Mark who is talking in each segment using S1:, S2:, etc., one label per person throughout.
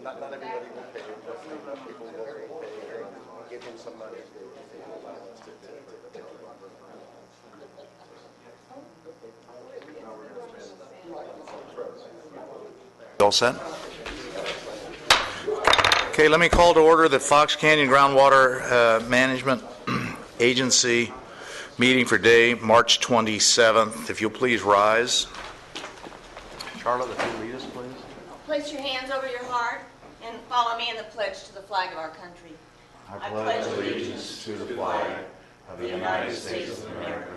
S1: Not everybody will pay. People will pay. Give him some money.
S2: All set? Okay, let me call to order the Fox Canyon Groundwater Management Agency meeting for day March 27th. If you'll please rise. Charlotte, if you lead us, please.
S3: Place your hands over your heart and follow me in the pledge to the flag of our country.
S2: I pledge allegiance to the flag of the United States of America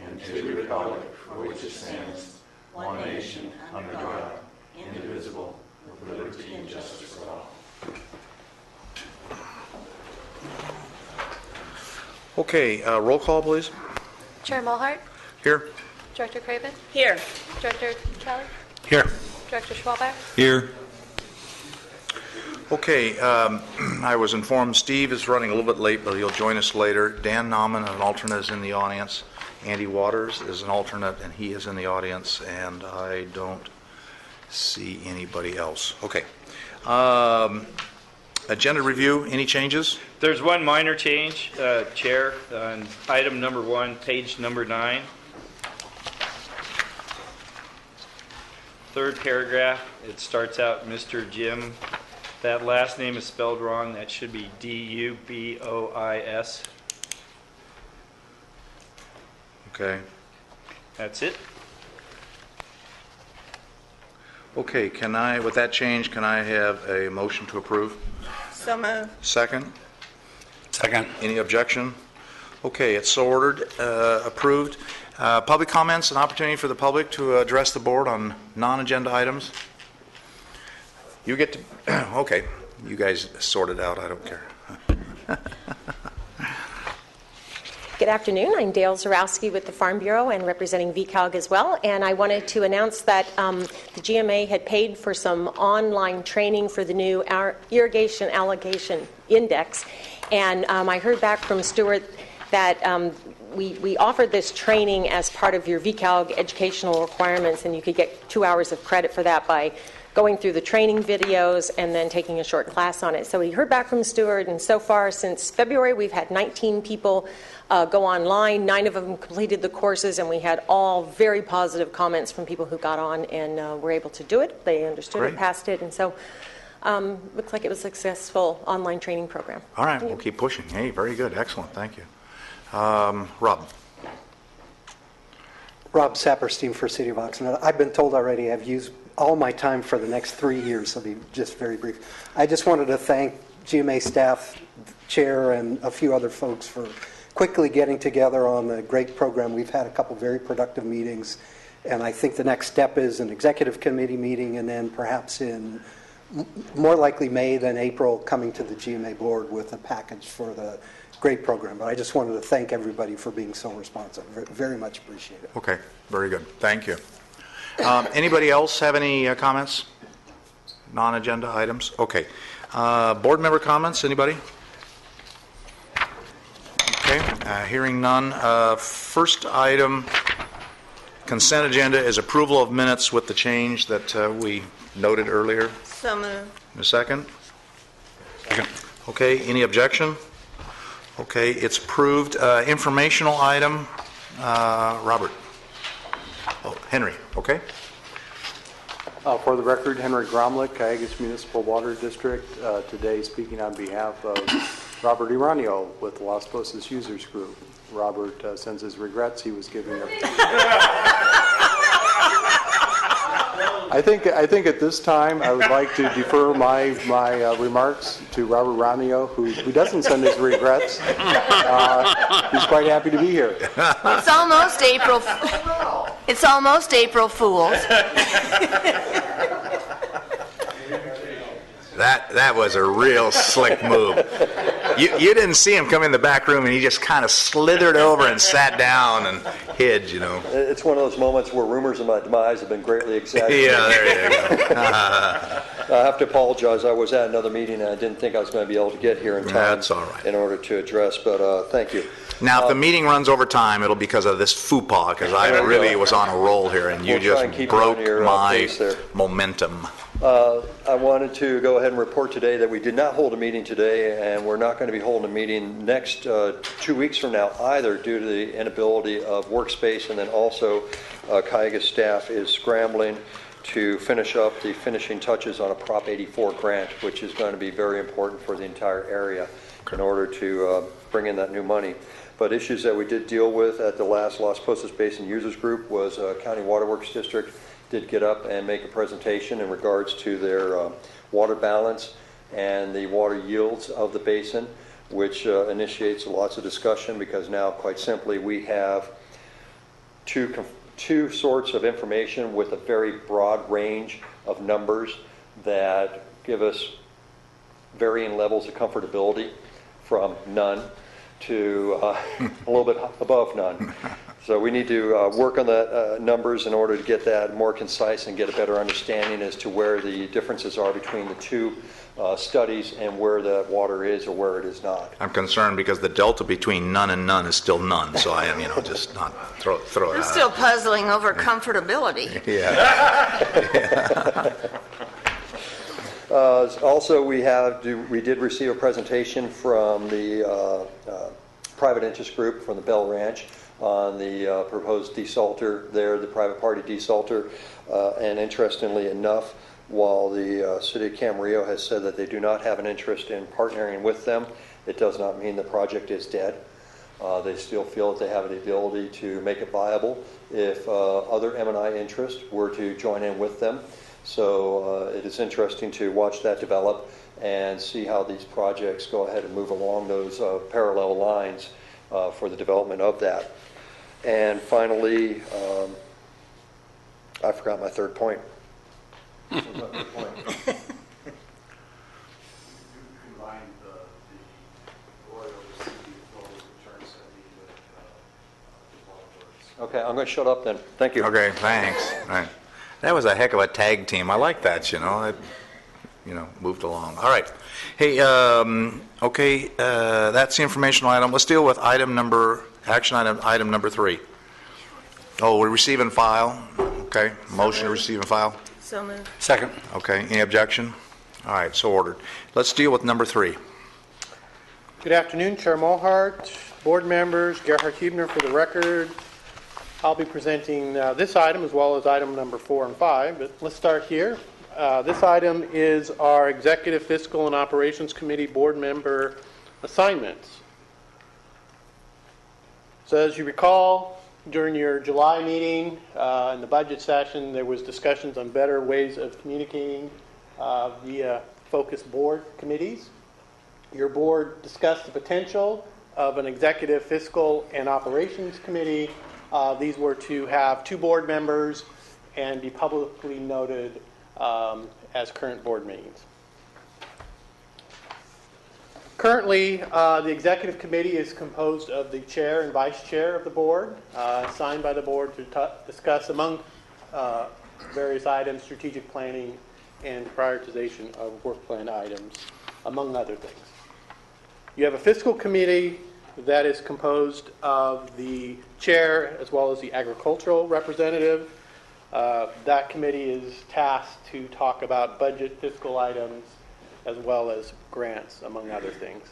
S2: and to the republic for which it stands, one nation, under God, indivisible, with liberty and justice for all. Okay, roll call, please.
S4: Chair Mulhart?
S2: Here.
S4: Director Craven?
S3: Here.
S4: Director Kelly?
S2: Here.
S4: Director Schwalbach?
S2: Here. Okay, I was informed Steve is running a little bit late, but he'll join us later. Dan Nauman, an alternate, is in the audience. Andy Waters is an alternate, and he is in the audience, and I don't see anybody else. Okay. Agenda review, any changes?
S5: There's one minor change, Chair, on item number 1, page number 9. Third paragraph, it starts out Mr. Jim. That last name is spelled wrong. That should be D-U-B-O-I-S.
S2: Okay.
S5: That's it.
S2: Okay, with that change, can I have a motion to approve?
S3: So moved.
S2: Second?
S6: Second.
S2: Any objection? Okay, it's so ordered, approved. Public comments, an opportunity for the public to address the board on non-agenda items. You get to, okay, you guys sort it out, I don't care.
S7: Good afternoon. I'm Dale Zarowski with the Farm Bureau and representing VCALG as well. And I wanted to announce that the GMA had paid for some online training for the new Irrigation Allocation Index. And I heard back from Stuart that we offered this training as part of your VCALG educational requirements, and you could get 2 hours of credit for that by going through the training videos and then taking a short class on it. So we heard back from Stuart, and so far since February we've had 19 people go online. 9 of them completed the courses, and we had all very positive comments from people who got on and were able to do it. They understood
S2: Great.
S7: it, passed it, and so looks like it was a successful online training program.
S2: All right, we'll keep pushing. Hey, very good, excellent, thank you. Rob.
S8: Rob Saperstein for City of Oxnard. I've been told already I've used all my time for the next 3 years, so I'll be just very brief. I just wanted to thank GMA staff, chair, and a few other folks for quickly getting together on a great program. We've had a couple very productive meetings, and I think the next step is an executive committee meeting, and then perhaps in more likely May than April, coming to the GMA board with a package for the great program. But I just wanted to thank everybody for being so responsive. Very much appreciate it.
S2: Okay, very good, thank you. Anybody else have any comments? Non-agenda items? Okay. Board member comments, anybody? Okay, hearing none. First item, consent agenda, is approval of minutes with the change that we noted earlier.
S3: So moved.
S2: In a second?
S6: Second.
S2: Okay, any objection? Okay, it's approved. Informational item, Robert. Oh, Henry, okay.
S9: For the record, Henry Gromlich, Cayugas Municipal Water District, today speaking on behalf of Robert Iranio with the Las Posas Users Group. Robert sends his regrets. He was giving a... I think at this time I would like to defer my remarks to Robert Iranio, who doesn't send his regrets. He's quite happy to be here.
S3: It's almost April. It's almost April Fool's.
S2: That was a real slick move. You didn't see him come in the back room, and he just kind of slithered over and sat down and hid, you know.
S1: It's one of those moments where rumors of my demise have been greatly exaggerated.
S2: Yeah, there you go.
S10: I have to apologize. I was at another meeting and I didn't think I was going to be able to get here in time.
S2: That's all right.
S10: In order to address, but thank you.
S2: Now, if the meeting runs over time, it'll be because of this faux pas, because I really was on a roll here, and you
S10: We'll try and
S2: just
S10: keep you on
S2: broke
S10: your,
S2: my
S10: pace there.
S2: momentum.
S10: I wanted to go ahead and report today that we did not hold a meeting today, and we're not going to be holding a meeting next 2 weeks from now either, due to the inability of workspace, and then also Cayuga staff is scrambling to finish up the finishing touches on a Prop 84 grant, which is going to be very important for the entire area in order to bring in that new money. But issues that we did deal with at the last Los Pozos Basin Users Group was County Waterworks District did get up and make a presentation in regards to their water balance and the water yields of the basin, which initiates lots of discussion, because now, quite simply, we have two sorts of information with a very broad range of numbers that give us varying levels of comfortability, from none to a little bit above none. So we need to work on the numbers in order to get that more concise and get a better understanding as to where the differences are between the two studies and where the water is or where it is not.
S2: I'm concerned because the delta between none and none is still none, so I am, just not throw it
S3: I'm
S2: out.
S3: still puzzling over comfortability.
S2: Yeah.
S10: Also, we did receive a presentation from the private interest group from the Bell Ranch on the proposed desalter there, the private party desalter. And interestingly enough, while the city of Camarillo has said that they do not have an interest in partnering with them, it does not mean the project is dead. They still feel that they have the ability to make it viable if other M&I interests were to join in with them. So it is interesting to watch that develop and see how these projects go ahead and move along those parallel lines for the development of that. And finally, I forgot my third point. Okay, I'm going to shut up then. Thank you.
S2: Okay, thanks. All right. That was a heck of a tag team. I like that, It, moved along. All right. Hey, okay, that's the informational item. Let's deal with action item number 3. Oh, we receive and file. Okay, motion to receive and file.
S3: So moved.
S6: Second.
S2: Okay, any objection? All right, so ordered. Let's deal with number 3.
S11: Good afternoon, Chair Mulhart, board members, Gerhard Huebner for the record. I'll be presenting this item as well as item number 4 and 5, but let's start here. This item is our Executive Fiscal and Operations Committee board member assignments. So as you recall, during your July meeting in the budget session, there was discussions on better ways of communicating via focus board committees. Your board discussed the potential of an Executive Fiscal and Operations Committee. These were to have 2 board members and be publicly noted as current board meetings. Currently, the Executive Committee is composed of the Chair and Vice Chair of the Board, assigned by the Board to discuss, among various items, strategic planning and prioritization of work plan items, among other things. You have a Fiscal Committee that is composed of the Chair as well as the Agricultural Representative. That committee is tasked to talk about budget fiscal items as well as grants, among other things.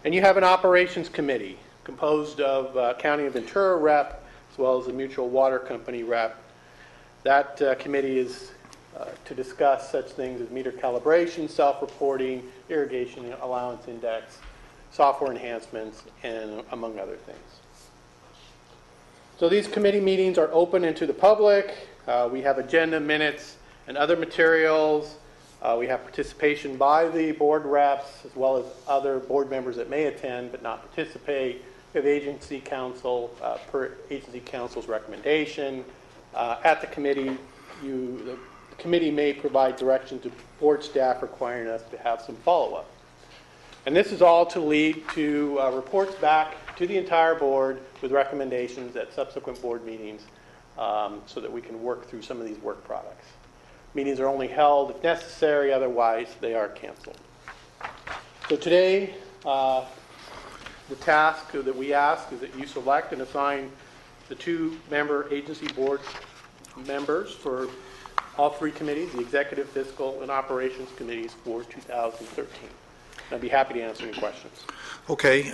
S11: And you have an Operations Committee composed of County of Ventura rep as well as the Mutual Water Company rep. That committee is to discuss such things as meter calibration, self-reporting, irrigation allowance index, software enhancements, and among other things. So these committee meetings are open and to the public. We have agenda, minutes, and other materials. We have participation by the board reps as well as other board members that may attend but not participate. We have agency counsel per agency counsel's recommendation. At the committee, the committee may provide direction to board staff requiring us to have some follow-up. And this is all to lead to reports back to the entire board with recommendations at subsequent board meetings so that we can work through some of these work products. Meetings are only held if necessary, otherwise they are canceled. So today, the task that we ask is that you select and assign the 2-member agency board members for all 3 committees, the Executive, Fiscal, and Operations Committees for 2013. I'd be happy to answer any questions.
S2: Okay.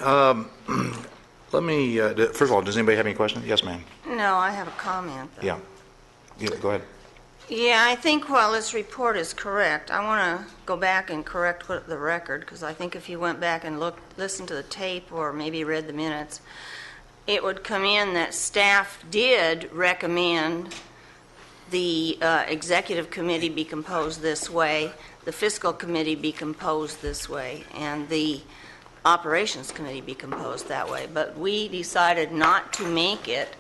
S2: Let me, first of all, does anybody have any questions? Yes, ma'am.
S3: No, I have a comment, though.
S2: Yeah, go ahead.
S3: Yeah, I think while this report is correct, I want to go back and correct the record, because I think if you went back and listened to the tape or maybe read the minutes, it would come in that staff did recommend the executive committee be composed this way, the fiscal committee be composed this way, and the operations committee be composed that way. But we decided not to make it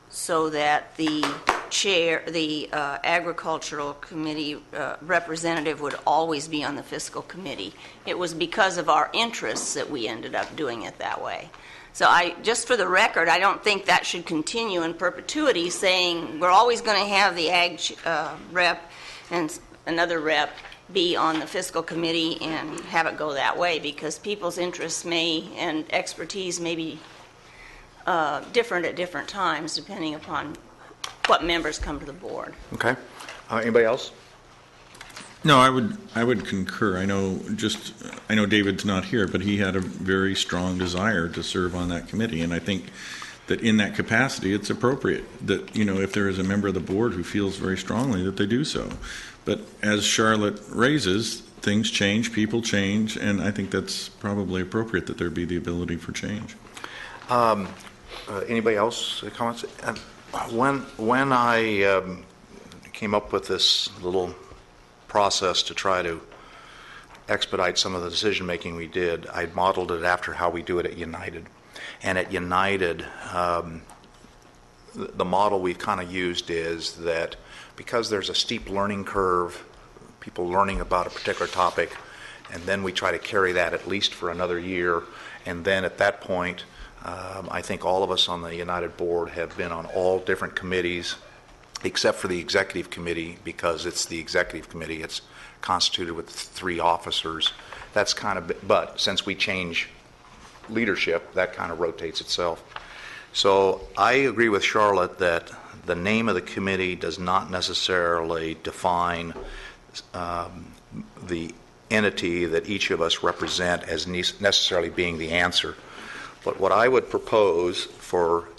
S3: so that the chair, the agricultural committee representative would always be on the fiscal committee. It was because of our interests that we ended up doing it that way. So just for the record, I don't think that should continue in perpetuity, saying we're always going to have the ag rep and another rep be on the fiscal committee and have it go that way, because people's interests and expertise may be different at different times depending upon what members come to the board.
S2: Okay. Anybody else?
S12: No, I would concur. I know David's not here, but he had a very strong desire to serve on that committee, and I think that in that capacity, it's appropriate that, if there is a member of the board who feels very strongly, that they do so. But as Charlotte raises, things change, people change, and I think that's probably appropriate that there be the ability for change.
S2: Anybody else comments? When I came up with this little process to try to expedite some of the decision making we did, I modeled it after how we do it at United. And at United, the model we've kind of used is that because there's a steep learning curve, people learning about a particular topic, and then we try to carry that at least for another year, and then at that point, I think all of us on the United board have been on all different committees except for the executive committee, because it's the executive committee. It's constituted with 3 officers. That's kind of, but since we change leadership, that kind of rotates itself. So I agree with Charlotte that the name of the committee does not necessarily define the entity that each of us represent as necessarily being the answer. But what I would propose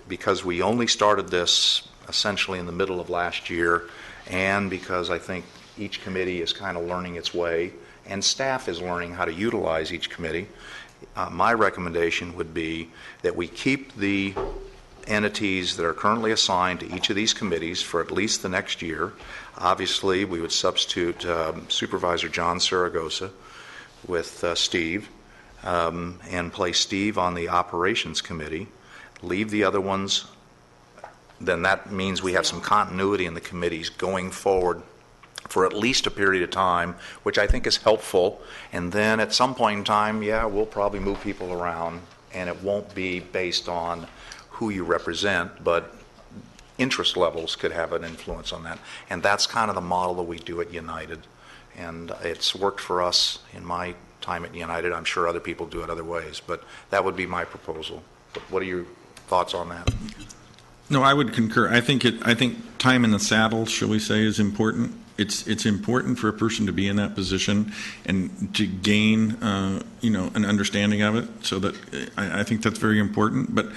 S2: because we only started this essentially in the middle of last year, and because I think each committee is kind of learning its way, and staff is learning how to utilize each committee, my recommendation would be that we keep the entities that are currently assigned to each of these committees for at least the next year. Obviously, we would substitute Supervisor John Saragosa with Steve, and place Steve on the operations committee, leave the other ones. Then that means we have some continuity in the committees going forward for at least a period of time, which I think is helpful. And then at some point in time, we'll probably move people around, and it won't be based on who you represent, but interest levels could have an influence on that. And that's kind of the model that we do at United. And it's worked for us in my time at United. I'm sure other people do it other ways, but that would be my proposal. What are your thoughts on that?
S12: No, I would concur. I think time in the saddle, shall we say, is important. It's important for a person to be in that position and to gain, an understanding of it. So that I think that's very important. But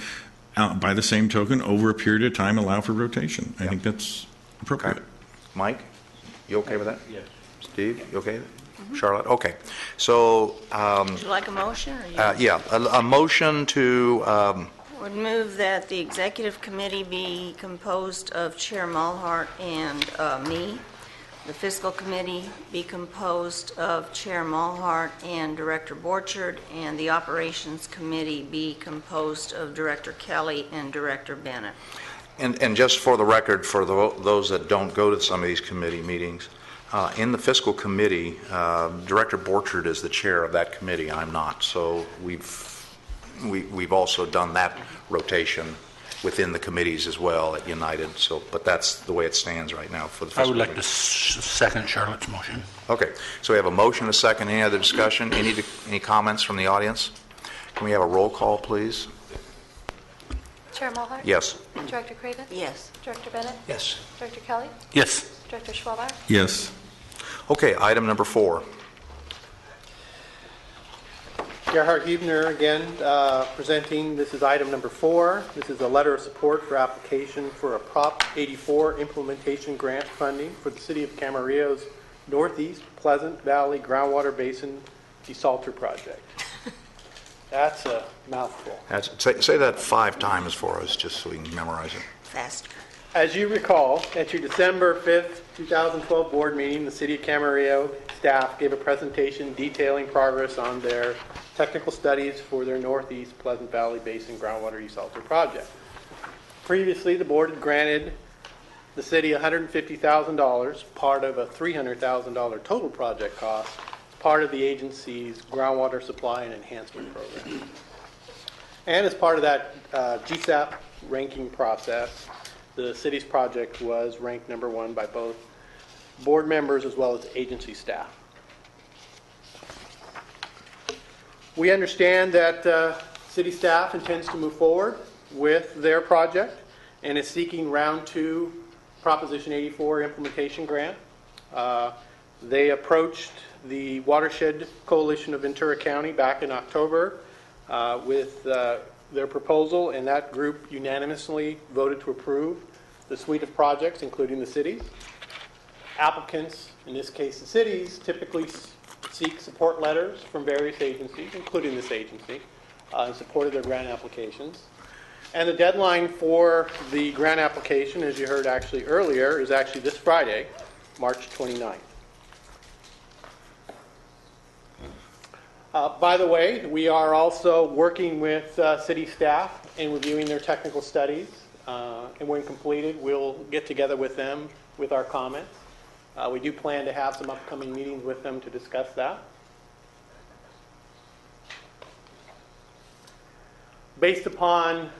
S12: by the same token, over a period of time, allow for rotation. I think that's appropriate.
S2: Okay. Mike, you okay with that?
S5: Yes.
S2: Steve, you okay? Charlotte, okay. So,
S3: Would you like a motion? Or
S2: a motion to.
S3: Would move that the executive committee be composed of Chair Mulhart and me. The fiscal committee be composed of Chair Mulhart and Director Borchard, and the operations committee be composed of Director Kelly and Director Bennett.
S2: And just for the record, for those that don't go to some of these committee meetings, in the fiscal committee, Director Borchard is the chair of that committee. I'm not. So we've also done that rotation within the committees as well at United. So, but that's the way it stands right now for the
S6: I
S2: fiscal
S6: would like
S2: year.
S6: to second Charlotte's motion.
S2: Okay, so we have a motion, a second. Any other discussion? Any comments from the audience? Can we have a roll call, please?
S4: Chair Mulhart?
S2: Yes.
S4: Director Craven?
S3: Yes.
S4: Director Bennett?
S6: Yes.
S4: Director Kelly?
S6: Yes.
S4: Director Schwalbauer?
S12: Yes.
S2: Okay, item number 4.
S11: Gerhard Huebner again presenting. This is item number 4. This is a letter of support for application for a Prop 84 implementation grant funding for the City of Camarillo's Northeast Pleasant Valley Groundwater Basin Desalter Project. That's a mouthful.
S2: Say that 5 times for us, just so we can memorize it.
S3: Faster.
S11: As you recall, at your December 5th, 2012 board meeting, the City of Camarillo staff gave a presentation detailing progress on their technical studies for their Northeast Pleasant Valley Basin Groundwater Desalter Project. Previously, the board had granted the city $150,000, part of a $300,000 total project cost, as part of the agency's groundwater supply and enhancement program. And as part of that GSAP ranking process, the city's project was ranked number 1 by both board members as well as agency staff. We understand that city staff intends to move forward with their project and is seeking round 2 Proposition 84 implementation grant. They approached the Watershed Coalition of Ventura County back in October with their proposal, and that group unanimously voted to approve the suite of projects, including the cities. Applicants, in this case the cities, typically seek support letters from various agencies, including this agency, in support of their grant applications. And the deadline for the grant application, as you heard actually earlier, is actually this Friday, March 29th. By the way, we are also working with city staff in reviewing their technical studies, and when completed, we'll get together with them with our comments. We do plan to have some upcoming meetings with them to discuss that. Based upon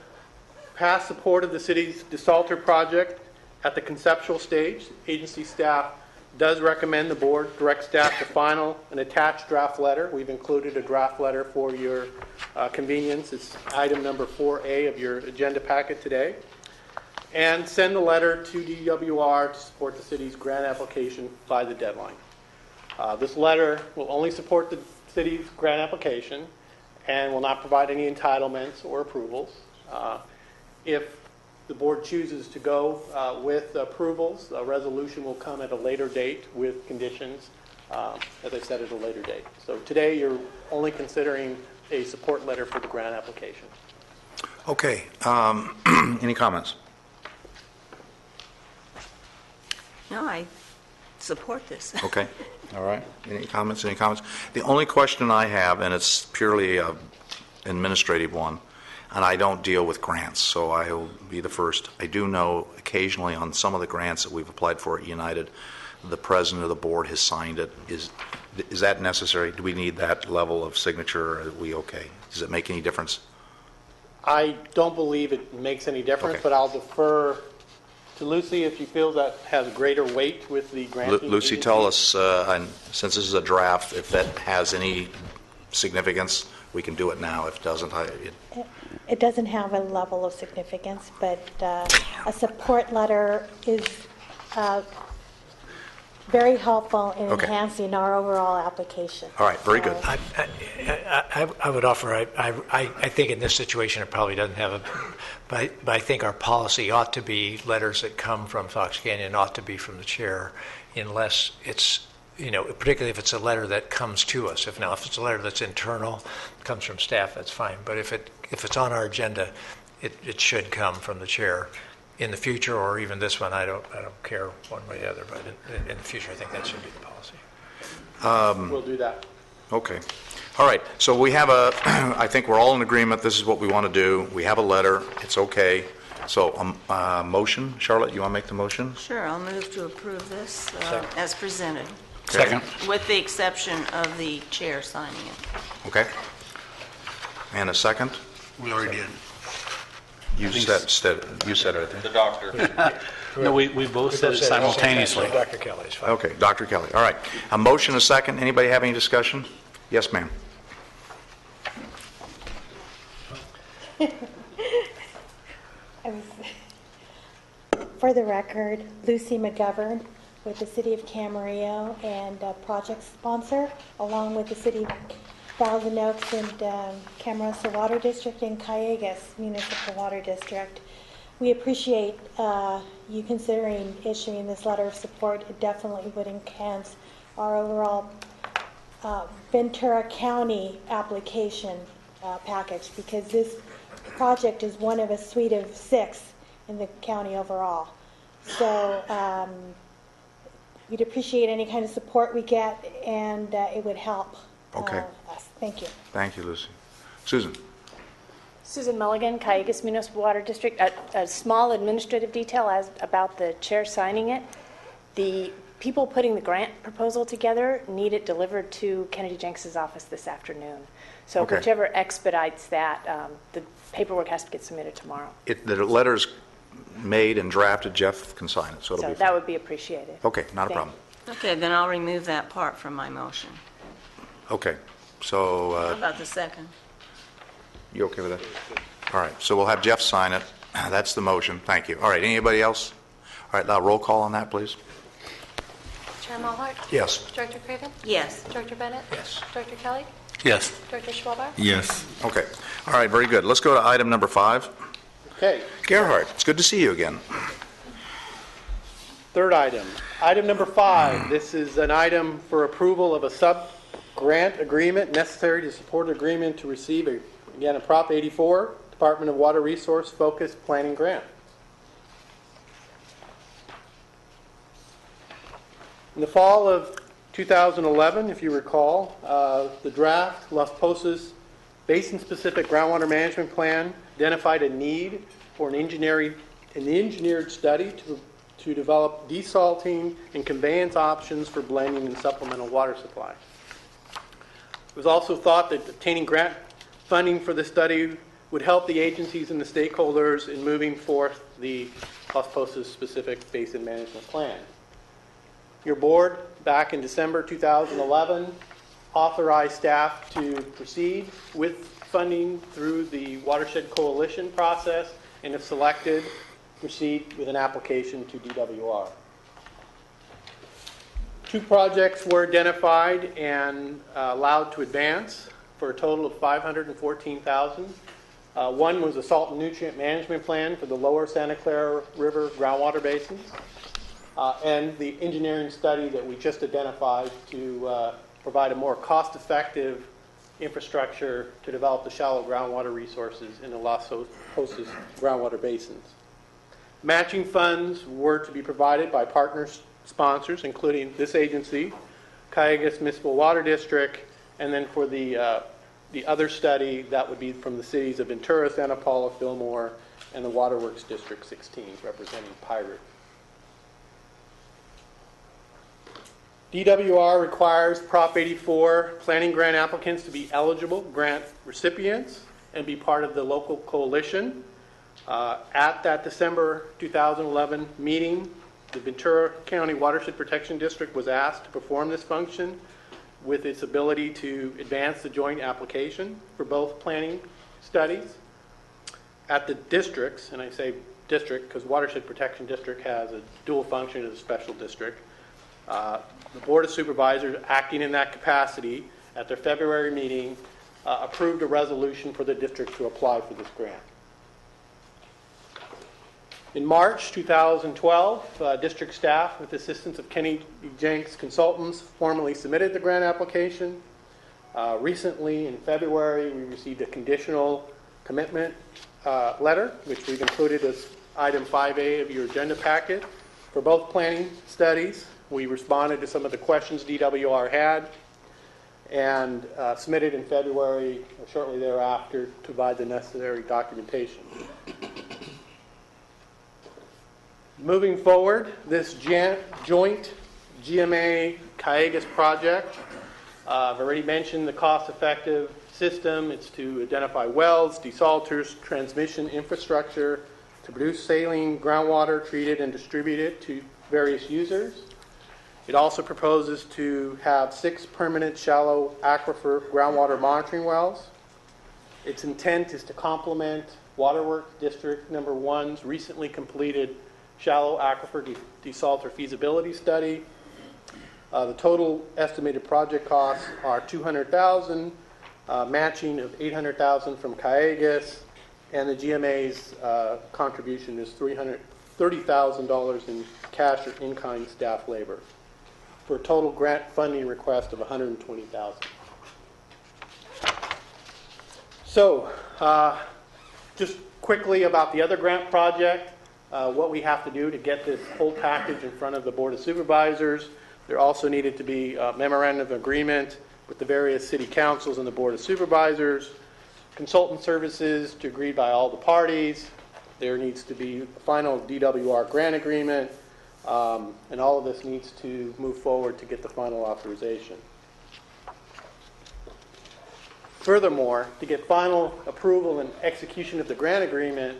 S11: past support of the city's desalter project at the conceptual stage, agency staff does recommend the board direct staff to final an attached draft letter. We've included a draft letter for your convenience. It's item number 4A of your agenda packet today. And send the letter to DWR to support the city's grant application by the deadline. This letter will only support the city's grant application and will not provide any entitlements or approvals. If the board chooses to go with approvals, a resolution will come at a later date with conditions, as I said, at a later date. So today you're only considering a support letter for the grant application.
S2: Okay, any comments?
S3: No, I support this.
S2: Okay, all right. Any comments? The only question I have, and it's purely an administrative one, and I don't deal with grants, so I'll be the first. I do know occasionally on some of the grants that we've applied for at United, the president of the board has signed it. Is that necessary? Do we need that level of signature, or are we okay? Does it make any difference?
S11: I don't believe it makes any difference,
S2: Okay.
S11: but I'll defer to Lucy if she feels that has greater weight with the granting
S2: Lucy,
S11: agency.
S2: tell us, since this is a draft, if that has any significance, we can do it now. If it doesn't,
S13: It doesn't have a level of significance, but a support letter is very helpful in
S2: Okay.
S13: enhancing our overall application.
S2: all right, very good.
S14: I would offer, I think in this situation it probably doesn't have a, but I think our policy ought to be letters that come from Fox Canyon ought to be from the chair, unless it's, particularly if it's a letter that comes to us. If it's a letter that's internal, comes from staff, that's fine. But if it's on our agenda, it should come from the chair. In the future, or even this one, I don't care one way or the other, but in the future, I think that should be the policy.
S11: We'll do that.
S2: Okay. All right, so we have I think we're all in agreement, this is what we want to do. We have a letter, it's okay. So, motion, Charlotte, you want to make the motion?
S3: Sure, I'll move to approve this as presented,
S6: Second.
S3: with the exception of the chair signing it.
S2: Okay. And a second?
S6: We already did.
S2: You said it, I think.
S6: The doctor. No, we both said it simultaneously.
S14: Dr. Kelly's fine.
S2: Okay, Dr. Kelly. All right. A motion, a second. Anybody have any discussion? Yes, ma'am.
S13: For the record, Lucy McGovern with the City of Camarillo and project sponsor, along with the City of Thousand Oaks and Camarosa Water District and Callegas Municipal Water District. We appreciate you considering issuing this letter of support. It definitely would enhance our overall Ventura County application package, because this project is one of a suite of 6 in the county overall. So we'd appreciate any kind of support we get, and it would help
S2: Okay.
S13: us. Thank you.
S2: Thank you, Lucy. Susan?
S15: Susan Mulligan, Callegas Municipal Water District. A small administrative detail about the chair signing it. The people putting the grant proposal together need it delivered to Kennedy Jenks's office this afternoon. So
S2: Okay.
S15: whichever expedites that, the paperwork has to get submitted tomorrow.
S2: The letter's made and drafted. Jeff can sign it, so it'll
S15: So
S2: be
S15: that
S2: fine.
S15: would be appreciated.
S2: Okay, not a
S15: Thank
S2: problem.
S3: Okay, then I'll remove that part from my motion.
S2: Okay, so
S3: How about the second?
S2: you okay with that? All right, so we'll have Jeff sign it. That's the motion. Thank you. All right, anybody else? All right, now roll call on that, please.
S4: Chair Mulhart?
S2: Yes.
S4: Director Craven?
S3: Yes.
S4: Director Bennett?
S2: Yes.
S4: Director Kelly?
S6: Yes.
S4: Director Schwalbach?
S12: Yes.
S2: Okay. All right, very good. Let's go to item number 5.
S11: Okay.
S2: Gerhard, it's good to see you again.
S11: Third item. Item number 5. This is an item for approval of a sub-grant agreement necessary to support an agreement to receive, a Prop 84 Department of Water Resource Focused Planning Grant. In the fall of 2011, if you recall, the draft Las Posas Basin-Specific Groundwater Management Plan identified a need for an engineered study to develop desalting and conveyance options for blending and supplemental water supply. It was also thought that obtaining grant funding for the study would help the agencies and the stakeholders in moving forth the Las Posas Specific Basin Management Plan. Your board, back in December 2011, authorized staff to proceed with funding through the Watershed Coalition process, and if selected, proceed with an application to DWR. 2 projects were identified and allowed to advance for a total of $514,000. One was a salt and nutrient management plan for the lower Santa Clara River groundwater basins, and the engineering study that we just identified to provide a more cost-effective infrastructure to develop the shallow groundwater resources in the Las Posas groundwater basins. Matching funds were to be provided by partner sponsors, including this agency, Callegas Municipal Water District, and then for the other study, that would be from the cities of Ventura, Santa Paula, Fillmore, and the Waterworks District 16, representing Pirate. DWR requires Prop 84 planning grant applicants to be eligible grant recipients and be part of the local coalition. At that December 2011 meeting, the Ventura County Watershed Protection District was asked to perform this function with its ability to advance the joint application for both planning studies. At the districts, and I say district because Watershed Protection District has a dual function as a special district, the Board of Supervisors, acting in that capacity, at their February meeting, approved a resolution for the district to apply for this grant. In March 2012, district staff, with the assistance of Kenny Jenks Consultants, formally submitted the grant application. Recently, in February, we received a conditional commitment letter, which we've included as item 5A of your agenda packet. For both planning studies, we responded to some of the questions DWR had and submitted in February, or shortly thereafter, to provide the necessary documentation. Moving forward, this joint GMA Callegas project, I've already mentioned the cost-effective system. It's to identify wells, desalters, transmission infrastructure, to produce saline groundwater, treat it and distribute it to various users. It also proposes to have 6 permanent shallow aquifer groundwater monitoring wells. Its intent is to complement Waterworks District Number 1's recently completed shallow aquifer desalter feasibility study. The total estimated project costs are $200,000, matching of $800,000 from Cayugas, and the GMA's contribution is $30,000 in cash or in-kind staff labor, for a total grant funding request of $120,000. So, just quickly about the other grant project, what we have to do to get this whole package in front of the Board of Supervisors. There also needed to be a memorandum of agreement with the various city councils and the Board of Supervisors, consultant services to agree by all the parties. There needs to be a final DWR grant agreement, and all of this needs to move forward to get the final authorization. Furthermore, to get final approval and execution of the grant agreement,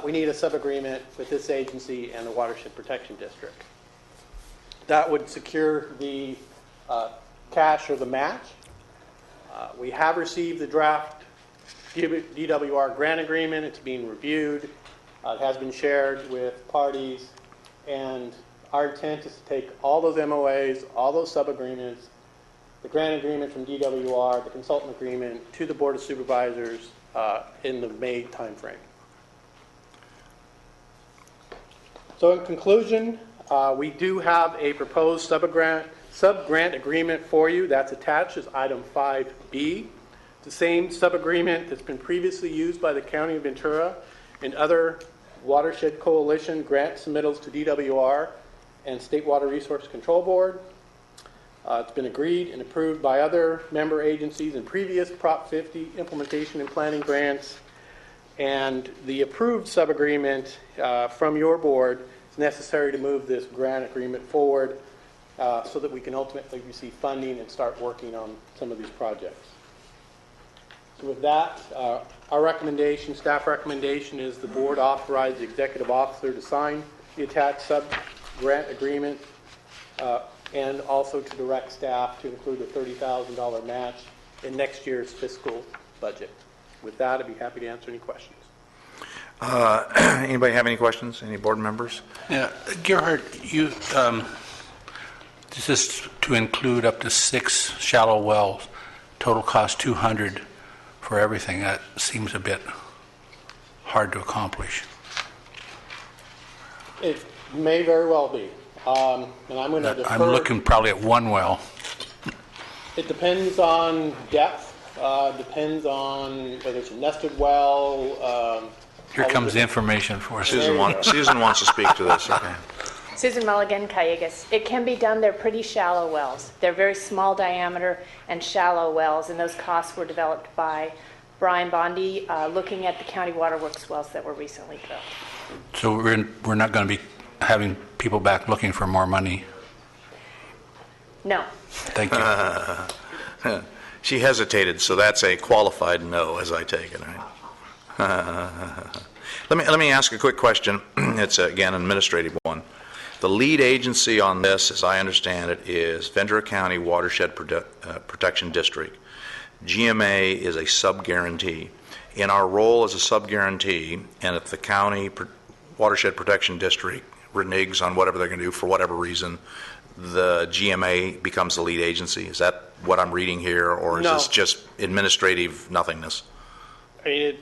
S11: we need a sub-agreement with this agency and the Watershed Protection District. That would secure the cash or the match. We have received the draft DWR grant agreement. It's being reviewed. It has been shared with parties. And our intent is to take all those MOAs, all those sub-agreements, the grant agreement from DWR, the consultant agreement, to the Board of Supervisors in the May timeframe. So in conclusion, we do have a proposed sub-grant agreement for you. That's attached as item 5B. The same sub-agreement that's been previously used by the County of Ventura and other Watershed Coalition grant submittals to DWR and State Water Resource Control Board. It's been agreed and approved by other member agencies in previous Prop 50 implementation and planning grants. And the approved sub-agreement from your board is necessary to move this grant agreement forward so that we can ultimately receive funding and start working on some of these projects. So with that, our recommendation, staff recommendation, is the board authorize the executive officer to sign the attached sub-grant agreement and also to direct staff to include a $30,000 match in next year's fiscal budget. With that, I'd be happy to answer any questions.
S2: Anybody have any questions? Any board members?
S6: Yeah, Gerhard, you this is to include up to 6 shallow wells. Total cost $200 for everything. That seems a bit hard to accomplish.
S11: It may very well be. And I'm going to defer.
S6: I'm looking probably at one well.
S11: It depends on depth. Depends on whether it's a nested well.
S6: Here comes the information for us.
S2: Susan wants to speak to this. Okay.
S15: Susan Mulligan, Cayugas. It can be done. They're pretty shallow wells. They're very small diameter and shallow wells, and those costs were developed by Brian Bondi, looking at the county waterworks wells that were recently drilled.
S6: So we're not going to be having people back looking for more money?
S15: No.
S6: Thank you.
S2: She hesitated, so that's a qualified no, as I take it. Right? Let me ask a quick question. It's, again, an administrative one. The lead agency on this, as I understand it, is Ventura County Watershed Protection District. GMA is a sub-guarantee. In our role as a sub-guarantee, and if the County Watershed Protection District reneges on whatever they're going to do for whatever reason, the GMA becomes the lead agency. Is that what I'm reading here, or is this just administrative nothingness?
S11: I mean,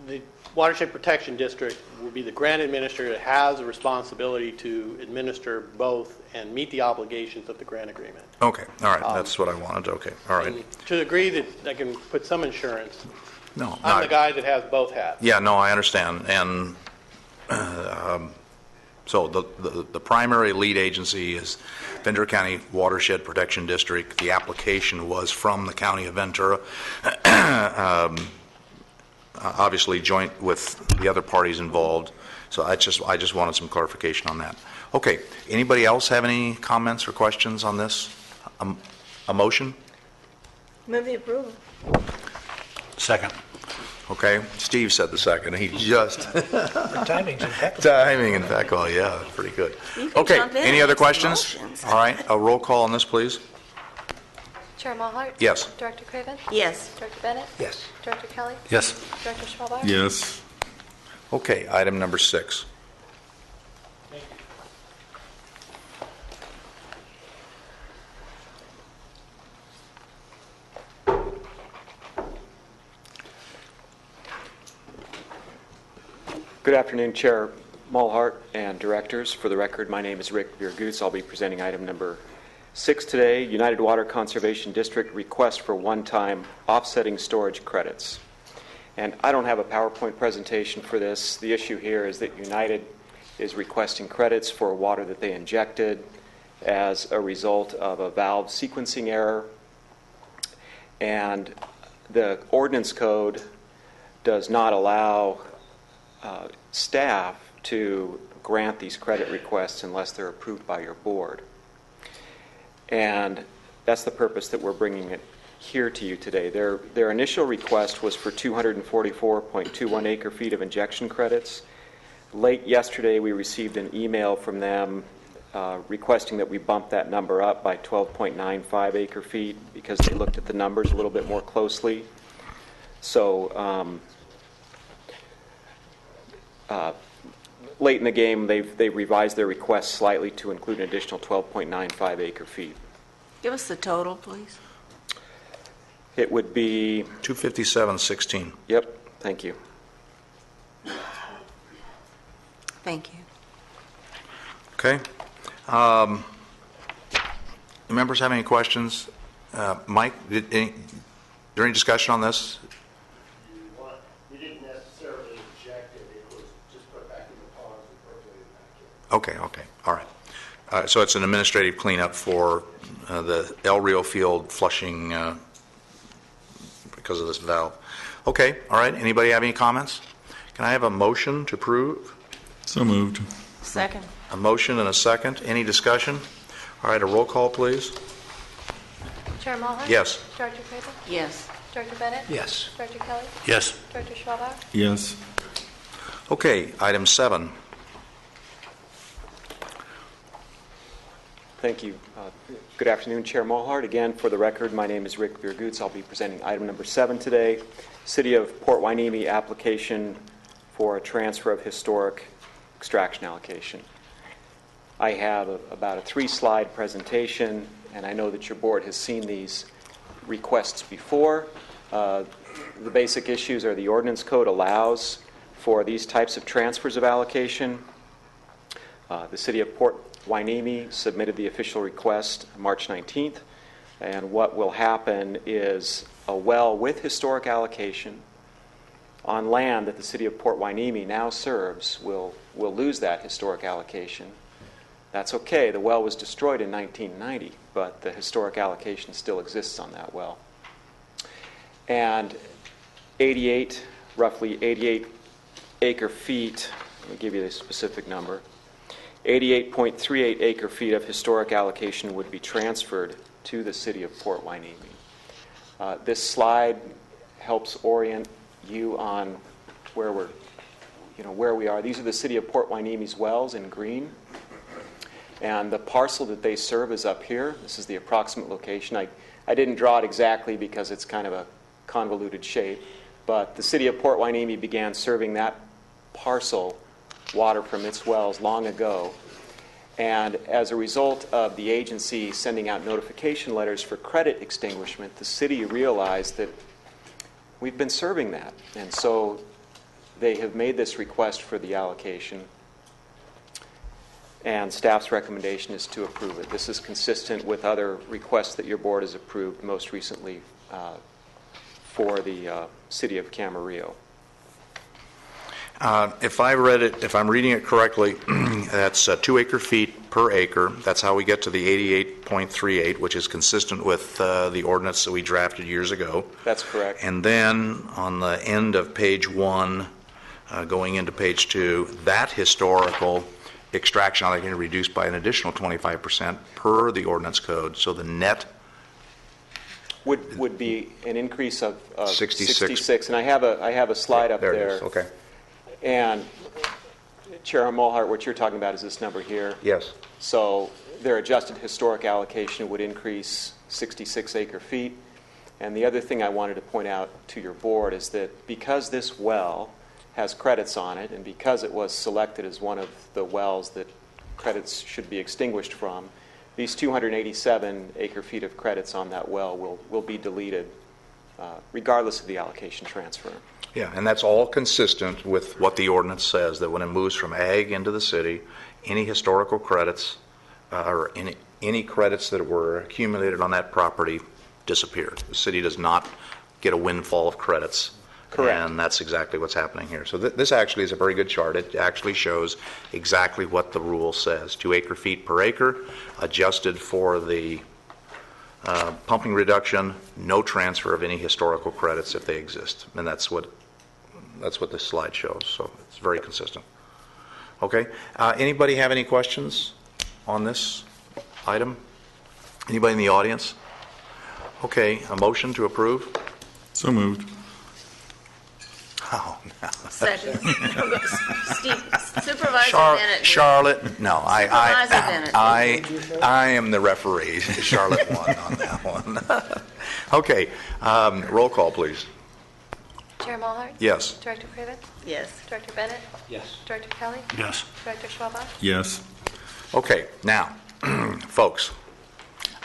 S11: the Watershed Protection District will be the grant administrator that has a responsibility to administer both and meet the obligations of the grant agreement.
S2: Okay, all right, that's what I wanted. Okay, all right.
S11: And to the degree that I can put some insurance,
S2: No,
S11: I'm the guy that has both hats.
S2: Yeah, no, I understand. And so the primary lead agency is Ventura County Watershed Protection District. The application was from the County of Ventura, obviously joint with the other parties involved. So I just wanted some clarification on that. Okay, anybody else have any comments or questions on this? A motion?
S3: Move the approval.
S6: Second.
S2: Okay, Steve said the second. He just
S14: The timing's impeccable.
S2: timing, in fact. Oh, yeah, pretty good.
S3: You can
S2: Okay,
S3: jump in
S2: any
S3: and
S2: other
S3: make some
S2: questions?
S3: motions.
S2: All right, a roll call on this, please.
S4: Chair Mulhart?
S2: Yes.
S4: Director Craven?
S3: Yes.
S4: Director Bennett?
S14: Yes.
S4: Director Kelly?
S6: Yes.
S4: Director Schwalbauer?
S12: Yes.
S2: Okay, item number 6.
S16: Good afternoon, Chair Mulhart and directors. For the record, my name is Rick Virgus. I'll be presenting item number 6 today, United Water Conservation District request for one-time offsetting storage credits. And I don't have a PowerPoint presentation for this. The issue here is that United is requesting credits for water that they injected as a result of a valve sequencing error. And the ordinance code does not allow staff to grant these credit requests unless they're approved by your board. And that's the purpose that we're bringing it here to you today. Their initial request was for 244.21 acre feet of injection credits. Late yesterday, we received an email from them requesting that we bump that number up by 12.95 acre feet because they looked at the numbers a little bit more closely. So late in the game, they've revised their request slightly to include an additional 12.95 acre feet.
S3: Give us the total, please.
S16: It would be
S2: 257.16.
S16: Yep, thank you.
S3: Thank you.
S2: Okay. Members have any questions? Mike, during discussion on this?
S1: You didn't necessarily inject it, it was just put back in the ponds and percolated back in.
S2: Okay, all right. So it's an administrative cleanup for the El Rio field flushing because of this valve. Okay, all right. Anybody have any comments? Can I have a motion to approve?
S12: So moved.
S3: Second.
S2: A motion and a second. Any discussion? All right, a roll call, please.
S4: Chair Mulhart?
S2: Yes.
S4: Director Craven?
S3: Yes.
S4: Director Bennett?
S14: Yes.
S4: Director Kelly?
S6: Yes.
S4: Director Schwalbauer?
S12: Yes.
S2: Okay, item 7.
S16: Thank you. Good afternoon, Chair Mulhart. Again, for the record, my name is Rick Virgus. I'll be presenting item number 7 today, City of Port Hueneme application for a transfer of historic extraction allocation. I have about a 3-slide presentation, and I know that your board has seen these requests before. The basic issues are the ordinance code allows for these types of transfers of allocation. The City of Port Hueneme submitted the official request March 19th, and what will happen is a well with historic allocation on land that the City of Port Hueneme now serves will lose that historic allocation. That's okay. The well was destroyed in 1990, but the historic allocation still exists on that well. And roughly 88 acre feet, let me give you the specific number, 88.38 acre feet of historic allocation would be transferred to the City of Port Hueneme. This slide helps orient you on where we are. These are the City of Port Hueneme's wells in green, and the parcel that they serve is up here. This is the approximate location. I didn't draw it exactly because it's kind of a convoluted shape, but the City of Port Hueneme began serving that parcel water from its wells long ago. And as a result of the agency sending out notification letters for credit extinguishment, the city realized that we've been serving that. And so they have made this request for the allocation, and staff's recommendation is to approve it. This is consistent with other requests that your board has approved, most recently for the City of Camarillo.
S2: If I'm reading it correctly, that's 2 acre feet per acre. That's how we get to the 88.38, which is consistent with the ordinance that we drafted years ago.
S16: That's correct.
S2: And then on the end of page 1, going into page 2, that historical extraction allocation reduced by an additional 25% per the ordinance code. So the net
S16: would be an increase of
S2: 66.
S16: 66. And I have a slide up
S2: There
S16: there.
S2: it is, okay.
S16: And Chair Mulhart, what you're talking about is this number here.
S2: Yes.
S16: So their adjusted historic allocation would increase 66 acre-feet. And the other thing I wanted to point out to your board is that because this well has credits on it, and because it was selected as one of the wells that credits should be extinguished from, these 287 acre-feet of credits on that well will be deleted regardless of the allocation transfer.
S2: Yeah, and that's all consistent with what the ordinance says, that when it moves from ag into the city, any historical credits or any credits that were accumulated on that property disappear. The city does not get a windfall of credits.
S16: Correct.
S2: And that's exactly what's happening here. So this actually is a very good chart. It actually shows exactly what the rule says. 2 acre-feet per acre, adjusted for the pumping reduction, no transfer of any historical credits if they exist. And that's what this slide shows. So it's very consistent. Okay. Anybody have any questions on this item? Anybody in the audience? Okay. A motion to approve?
S12: So moved.
S2: Oh, no.
S3: Second. Steve, Supervisor Bennett.
S2: Charlotte, no,
S3: Supervisor Bennett.
S2: I am the referee. Charlotte won on that one. Okay, roll call, please.
S4: Chair Mulhart?
S2: Yes.
S4: Director Craven?
S3: Yes.
S4: Director Bennett?
S5: Yes.
S4: Director Kelly?
S6: Yes.
S4: Director Schwalbach?
S12: Yes.
S2: Okay, now, folks,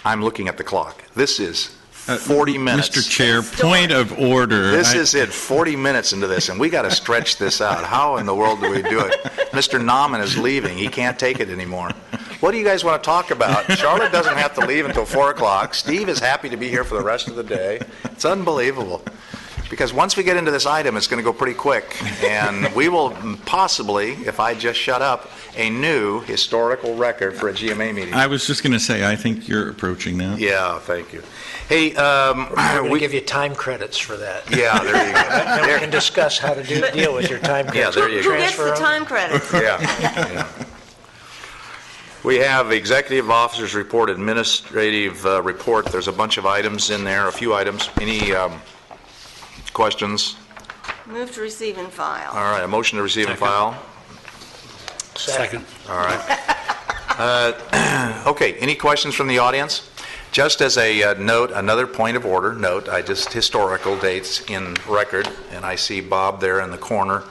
S2: I'm looking at the clock. This is 40 minutes.
S12: Mr. Chair, point of order.
S2: This is it, 40 minutes into this, and we got to stretch this out. How in the world do we do it? Mr. Nauman is leaving. He can't take it anymore. What do you guys want to talk about? Charlotte doesn't have to leave until 4 o'clock. Steve is happy to be here for the rest of the day. It's unbelievable. Because once we get into this item, it's going to go pretty quick. And we will possibly, if I just shut up, a new historical record for a GMA meeting.
S12: I was just going to say, I think you're approaching that.
S2: Yeah, thank you. Hey,
S14: we're going to give you time credits for that.
S2: Yeah, there you go.
S14: Then we can discuss how to deal with your time credits.
S2: Yeah, there you go.
S3: Who gets the time credits?
S2: Yeah. We have Executive Officer's Report, Administrative Report. There's a bunch of items in there, a few items. Any questions?
S3: Move to receive and file.
S2: All right, a motion to receive and file.
S6: Second.
S2: All right. Okay, any questions from the audience? Just as a note, another point of order, I just historical dates in record, and I see Bob there in the corner.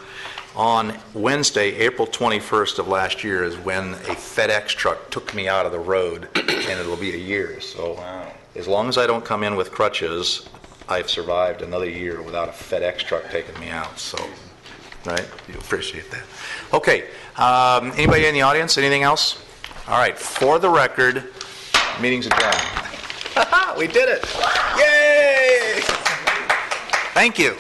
S2: On Wednesday, April 21st of last year is when a FedEx truck took me out of the road, and it'll be a year. So as long as I don't come in with crutches, I've survived another year without a FedEx truck taking me out. So, right? You appreciate that. Okay. Anybody in the audience? Anything else? All right. For the record, meeting's adjourned. We did it. Yay! Thank you.